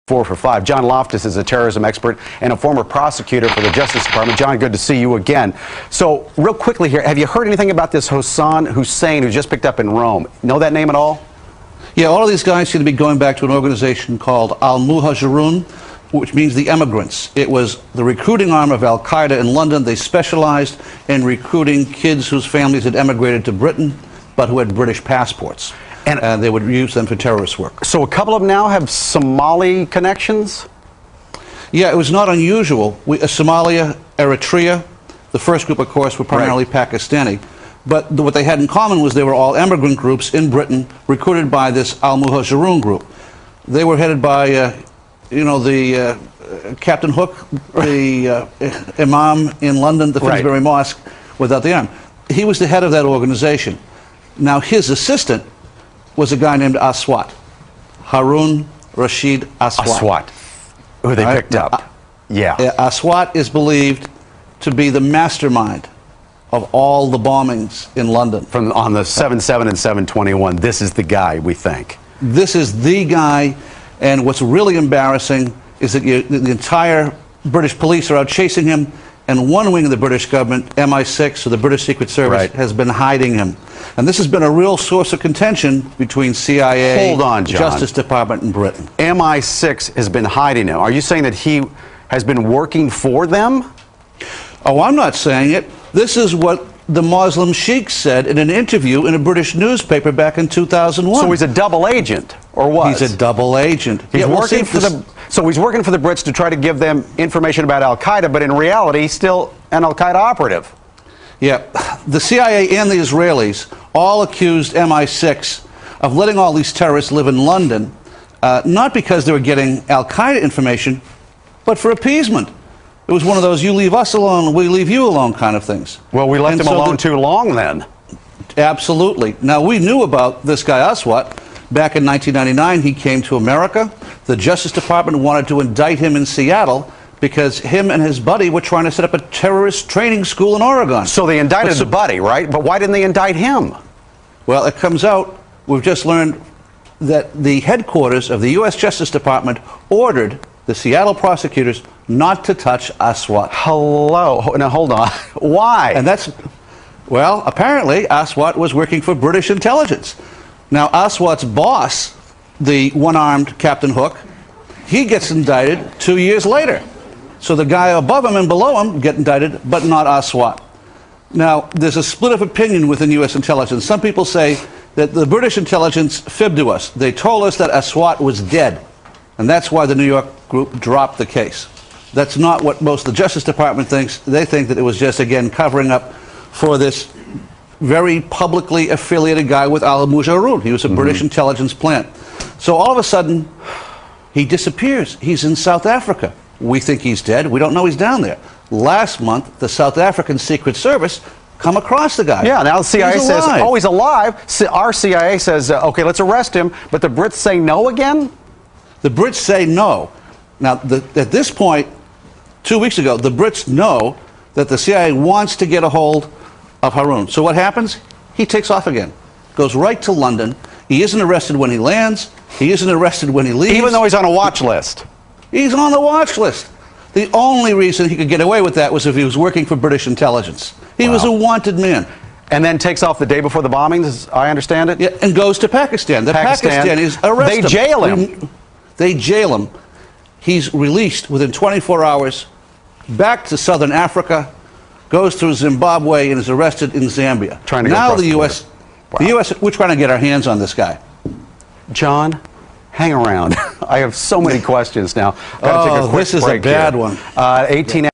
For 5. John Loftus is a terrorism expert and a former prosecutor for the Justice Department. John, good to see you again. So, real quickly here, have you heard anything about this Hassan Hussein who just picked up in Rome? Know that name at all? Yeah, all of these guys seem to be going back to an organization called Al-Muhajirun, which means the emigrants. It was the recruiting arm of Al-Qaeda in London. They specialized in recruiting kids whose families had emigrated to Britain, but who had British passports. And they would use them for terrorist work. So a couple of them now have Somali connections? Yeah, it was not unusual. Somalia, Eritrea, the first group, of course, were primarily Pakistani. But what they had in common was they were all immigrant groups in Britain recruited by this Al-Muhajirun group. They were headed by, Captain Hook, the Imam in London, the Finsbury Mosque, without the arm. He was the head of that organization. Now, his assistant was a guy named Aswat, Harun Rashid Aswat. Aswat, who they picked up. Yeah. Aswat is believed to be the mastermind of all the bombings in London. On the 7/7 and 7/21, this is the guy, we think. This is the guy, and what's really embarrassing is that the entire British police are out chasing him, and one wing of the British government, MI6, or the British Secret Service, has been hiding him. And this has been a real source of contention between CIA, Justice Department, and Britain. MI6 has been hiding him. Are you saying that he has been working for them? Oh, I'm not saying it. This is what the Muslim sheikh said in an interview in a British newspaper back in 2001. So he's a double agent, or what? He's a double agent. He's working for the... So he's working for the Brits to try to give them information about Al-Qaeda, but in reality, he's still an Al-Qaeda operative. Yeah, the CIA and the Israelis all accused MI6 of letting all these terrorists live in London, not because they were getting Al-Qaeda information, but for appeasement. It was one of those, you leave us alone, we leave you alone kind of things. Well, we left him alone too long then. Absolutely. Now, we knew about this guy Aswat. Back in 1999, he came to America. The Justice Department wanted to indict him in Seattle because him and his buddy were trying to set up a terrorist training school in Oregon. So they indicted the buddy, right? But why didn't they indict him? Well, it comes out, we've just learned that the headquarters of the U.S. Justice Department ordered the Seattle prosecutors not to touch Aswat. Hello. Now, hold on. Why? And that's, well, apparently Aswat was working for British intelligence. Now, Aswat's boss, the one-armed Captain Hook, he gets indicted 2 years later. So the guy above him and below him get indicted, but not Aswat. Now, there's a split of opinion within U.S. intelligence. Some people say that the British intelligence fibbed to us. They told us that Aswat was dead, and that's why the New York group dropped the case. That's not what most of the Justice Department thinks. They think that it was just, again, covering up for this very publicly affiliated guy with Al-Muhajirun. He was a British intelligence plant. So all of a sudden, he disappears. He's in South Africa. We think he's dead. We don't know he's down there. Last month, the South African Secret Service come across the guy. Yeah, now the CIA says, oh, he's alive. Our CIA says, okay, let's arrest him. But the Brits say no again? The Brits say no. Now, at this point, 2 weeks ago, the Brits know that the CIA wants to get a hold of Harun. So what happens? He takes off again. Goes right to London. He isn't arrested when he lands. He isn't arrested when he leaves. Even though he's on a watch list. He's on the watch list. The only reason he could get away with that was if he was working for British intelligence. He was a wanted man. And then takes off the day before the bombings, as I understand it? Yeah, and goes to Pakistan. The Pakistanis arrest him. They jail him. They jail him. He's released within 24 hours, back to southern Africa, goes through Zimbabwe, and is arrested in Zambia. Now the U.S., we're trying to get our hands on this guy. John, hang around. I have so many questions now. Gotta take a quick break. This is a bad one. 18